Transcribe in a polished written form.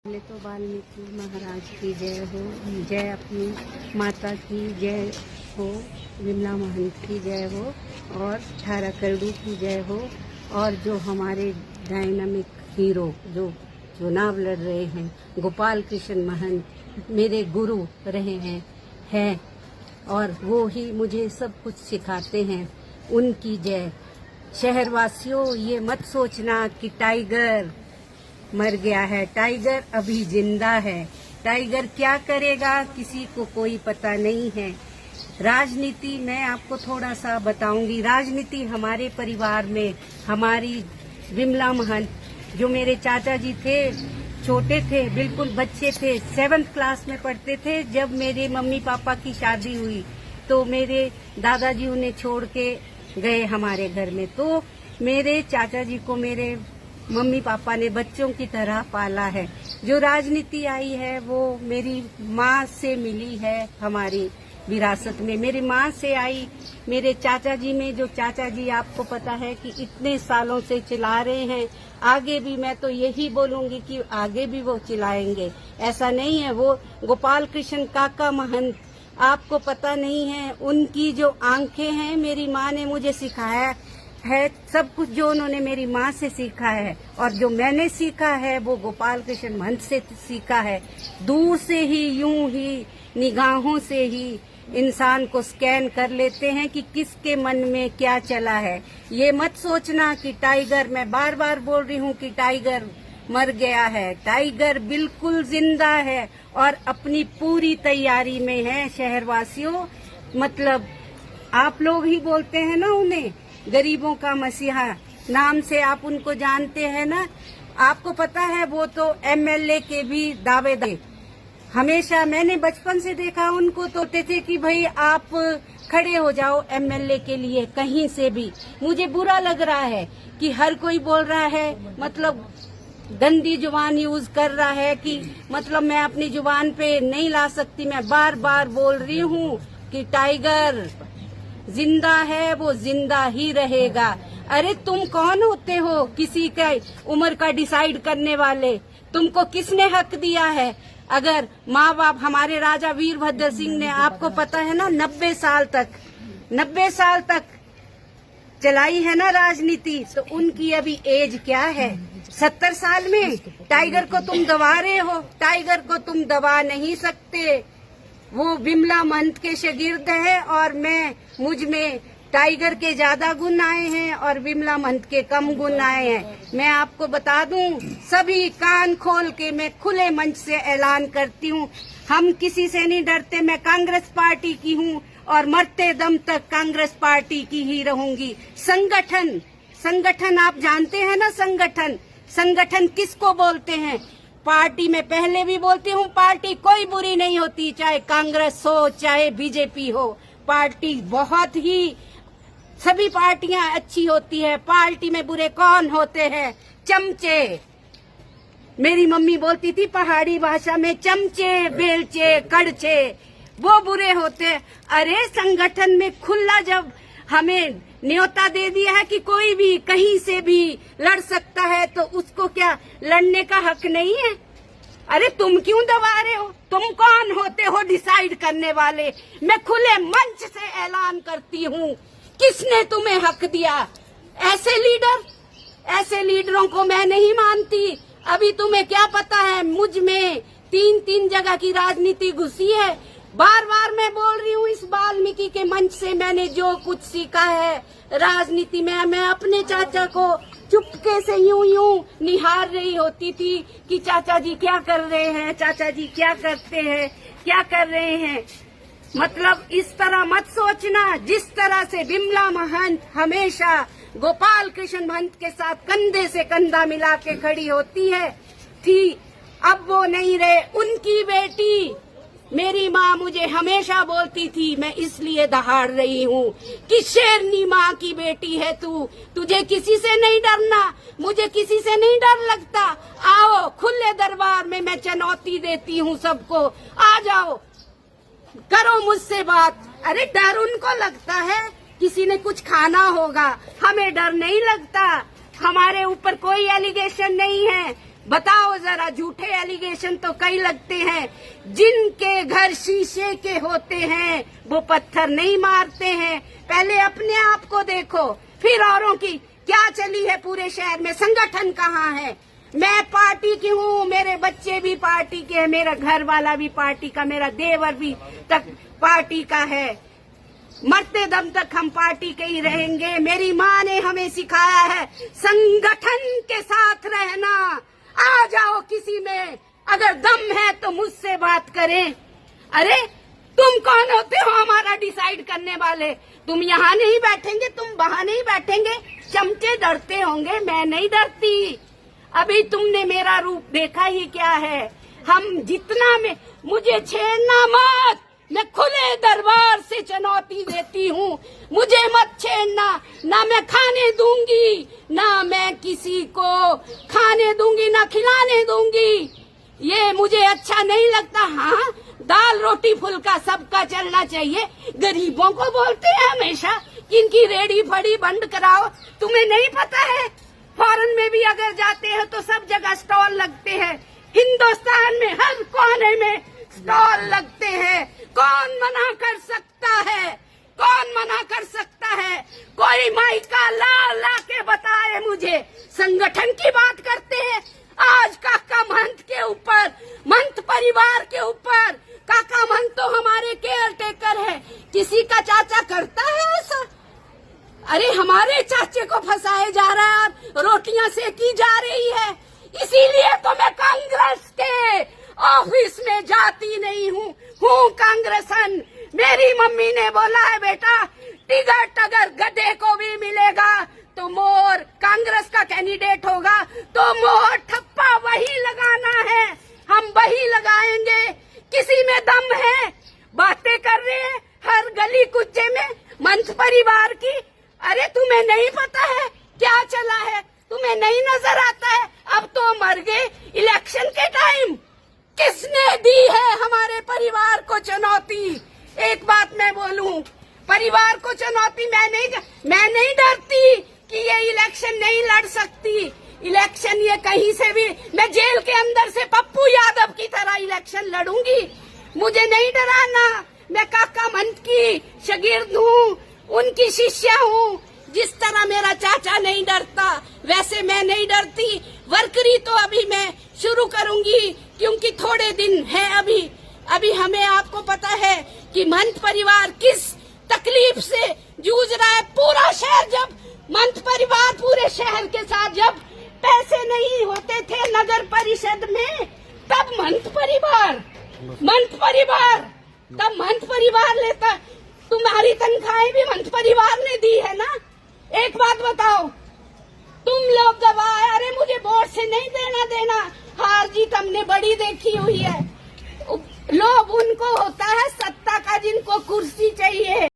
पहले तो वाल्मीकि महाराज की जय हो, जय अपनी माता की जय हो, विमला महंत की जय हो और 18 करोड़ की जय हो। और जो हमारे डायनामिक हीरो जो चुनाव लड़ रहे हैं, गोपाल कृष्ण महंत मेरे गुरु रहे हैं और वो ही मुझे सब कुछ सिखाते हैं, उनकी जय। शहरवासियों, ये मत सोचना कि टाइगर मर गया है, टाइगर अभी जिंदा है। टाइगर क्या करेगा किसी को कोई पता नहीं है। राजनीति मैं आपको थोड़ा सा बताऊंगी। राजनीति हमारे परिवार में हमारी विमला महंत, जो मेरे चाचा जी थे, छोटे थे, बिल्कुल बच्चे थे, 7th क्लास में पढ़ते थे जब मेरे मम्मी पापा की शादी हुई, तो मेरे दादाजी उन्हें छोड़ के गए हमारे घर में। तो मेरे चाचा जी को मेरे मम्मी पापा ने बच्चों की तरह पाला है। जो राजनीति आई है वो मेरी माँ से मिली है, हमारी विरासत में मेरी माँ से आई। मेरे चाचा जी में जो चाचा जी आपको पता है कि इतने सालों से चला रहे हैं, आगे भी मैं तो यही बोलूंगी कि आगे भी वो चलाएंगे। ऐसा नहीं है। वो गोपाल कृष्ण काका महंत, आपको पता नहीं है, उनकी जो आंखें हैं, मेरी माँ ने मुझे सिखाया है सब कुछ जो उन्होंने मेरी माँ से सीखा है, और जो मैंने सीखा है वो गोपाल कृष्ण महंत से सीखा है। दूर से ही, यूं ही निगाहों से ही इंसान को स्कैन कर लेते हैं कि किसके मन में क्या चला है। ये मत सोचना कि टाइगर, मैं बार बार बोल रही हूँ कि टाइगर मर गया है। टाइगर बिल्कुल जिंदा है और अपनी पूरी तैयारी में है। शहरवासियों, मतलब आप लोग ही बोलते हैं ना उन्हें, गरीबों का मसीहा नाम से आप उनको जानते हैं ना। आपको पता है वो तो MLA के भी दावेदार। हमेशा मैंने बचपन से देखा उनको, तो कहते थे कि भाई आप खड़े हो जाओ MLA के लिए कहीं से भी। मुझे बुरा लग रहा है कि हर कोई बोल रहा है, मतलब गंदी जुबान यूज कर रहा है कि मतलब मैं अपनी जुबान पे नहीं ला सकती। मैं बार बार बोल रही हूँ कि टाइगर जिंदा है, वो जिंदा ही रहेगा। अरे तुम कौन होते हो किसी का उम्र का डिसाइड करने वाले? तुमको किसने हक दिया है? अगर माँ बाप, हमारे राजा वीरभद्र सिंह ने, आपको पता है ना, 90 साल तक चलाई है ना राजनीति, तो उनकी अभी एज क्या है? 70 साल में टाइगर को तुम दबा रहे हो। टाइगर को तुम दबा नहीं सकते। वो विमला महंत के शागिर्द है और मुझ में टाइगर के ज्यादा गुण आए हैं और विमला महंत के कम गुण आए हैं। मैं आपको बता दूं, सभी कान खोल के मैं खुले मंच से ऐलान करती हूं, हम किसी से नहीं डरते। मैं कांग्रेस पार्टी की हूं और मरते दम तक कांग्रेस पार्टी की ही रहूंगी। संगठन आप जानते हैं ना, संगठन किसको बोलते हैं? पार्टी में पहले भी बोलती हूँ, पार्टी कोई बुरी नहीं होती, चाहे कांग्रेस हो चाहे बीजेपी हो। पार्टी बहुत ही, सभी पार्टियां अच्छी होती है। पार्टी में बुरे कौन होते हैं? चमचे। मेरी मम्मी बोलती थी पहाड़ी भाषा में, चमचे, बेलचे, कड़चे, वो बुरे होते। अरे संगठन में खुला जब हमें न्योता दे दिया है कि कोई भी कहीं से भी लड़ सकता है, तो उसको क्या लड़ने का हक नहीं है? अरे तुम क्यों दबा रहे हो? तुम कौन होते हो डिसाइड करने वाले? मैं खुले मंच से ऐलान करती हूँ, किसने तुम्हें हक दिया? ऐसे लीडरों को मैं नहीं मानती। अभी तुम्हें क्या पता है, मुझ में 3 जगह की राजनीति घुसी है। बार बार मैं बोल रही हूँ, इस वाल्मीकि के मंच से मैंने जो कुछ सीखा है राजनीति में, मैं अपने चाचा को चुपके से यूं निहार रही होती थी कि चाचा जी क्या कर रहे हैं, चाचा जी क्या करते हैं, क्या कर रहे हैं। मतलब इस तरह मत सोचना। जिस तरह से विमला महंत हमेशा गोपाल कृष्ण महंत के साथ कंधे से कंधा मिला के खड़ी होती है थी, अब वो नहीं रहे। उनकी बेटी मेरी माँ मुझे हमेशा बोलती थी, मैं इसलिए दहाड़ रही हूँ कि शेरनी माँ की बेटी है तू, तुझे किसी से नहीं डरना। मुझे किसी से नहीं डर लगता। आओ खुले दरबार में, मैं चुनौती देती हूँ सबको, आ जाओ, करो मुझसे बात। अरे डर उनको लगता है किसी ने कुछ खाना होगा, हमें डर नहीं लगता। हमारे ऊपर कोई एलिगेशन नहीं है। बताओ जरा, झूठे एलिगेशन तो कई लगते हैं। जिनके घर शीशे के होते हैं वो पत्थर नहीं मारते हैं। पहले अपने आप को देखो, फिर औरों की। क्या चली है पूरे शहर में? संगठन कहाँ है? मैं पार्टी की हूँ, मेरे बच्चे भी पार्टी के हैं, मेरा घर वाला भी पार्टी का, मेरा देवर भी तक पार्टी का है। मरते दम तक हम पार्टी के ही रहेंगे। मेरी माँ ने हमें सिखाया है संगठन के साथ रहना। आ जाओ किसी में, अगर दम है तो मुझसे बात करें। अरे तुम कौन होते हो हमारा डिसाइड करने वाले? तुम यहाँ नहीं बैठेंगे, तुम वहाँ नहीं बैठेंगे। चमचे डरते होंगे, मैं नहीं डरती। अभी तुमने मेरा रूप देखा ही क्या है। हम जितना में मुझे छेड़ना मत, मैं खुले दरबार से चुनौती देती हूँ। मुझे मत छेड़ना, ना मैं खाने दूंगी, ना मैं किसी को खाने दूंगी, ना खिलाने दूंगी। ये मुझे अच्छा नहीं लगता। हाँ, दाल रोटी फुल्का सबका चलना चाहिए। गरीबों को बोलते हैं हमेशा कि इनकी रेडी फड़ी बंद कराओ। तुम्हें नहीं पता है, फॉरेन में भी अगर जाते हैं तो सब जगह स्टॉल लगते हैं। हिंदुस्तान में हर कोने में स्टॉल लगते हैं। कौन मना कर सकता है? कौन मना कर सकता है? कोई माइका ला के बताए मुझे। संगठन की बात करते हैं। आज काका महंत के ऊपर, महंत परिवार के ऊपर, काका महंत तो हमारे केयर टेकर है। किसी का चाचा करता है ऐसा? अरे हमारे चाचे को फंसाए जा रहा है और रोटियां सेकी जा रही है। इसीलिए तो मैं कांग्रेस के ऑफिस में जाती नहीं हूँ कांग्रेसन। मेरी मम्मी ने बोला है बेटा, टिकट अगर गधे को भी मिलेगा तो मोर कांग्रेस का कैंडिडेट होगा तो मोर ठप्पा वही लगाना है। हम वही लगाएंगे। किसी में दम है? बातें कर रहे हैं हर गली कुच्चे में मंच परिवार की। अरे तुम्हें नहीं पता है क्या चला है? तुम्हें नहीं नजर आता है? अब तो मर गए इलेक्शन के टाइम। किसने दी है हमारे परिवार को चुनौती? एक बात मैं बोलूं, परिवार को चुनौती मैं नहीं डरती कि ये इलेक्शन नहीं लड़ सकती। इलेक्शन ये कहीं से भी, मैं जेल के अंदर से पप्पू यादव की तरह इलेक्शन लड़ूंगी। मुझे नहीं डराना। मैं काका महंत की शागिर्द हूँ, उनकी शिष्या हूँ। जिस तरह मेरा चाचा नहीं डरता वैसे मैं नहीं डरती। वर्करी तो अभी मैं शुरू करूंगी क्योंकि थोड़े दिन है अभी हमें आपको पता है कि महंत परिवार किस तकलीफ से जूझ रहा है। पूरा शहर, जब महंत परिवार पूरे शहर के साथ, जब पैसे नहीं होते थे नगर परिषद में, तब महंत परिवार लेता। तुम्हारी तनख्वाहें भी महंत परिवार ने दी है ना। एक बात बताओ, तुम लोग गवाह। अरे मुझे वोट से नहीं देना, हार जीत हमने बड़ी देखी हुई है। लोग उनको होता है सत्ता का जिनको कुर्सी चाहिए।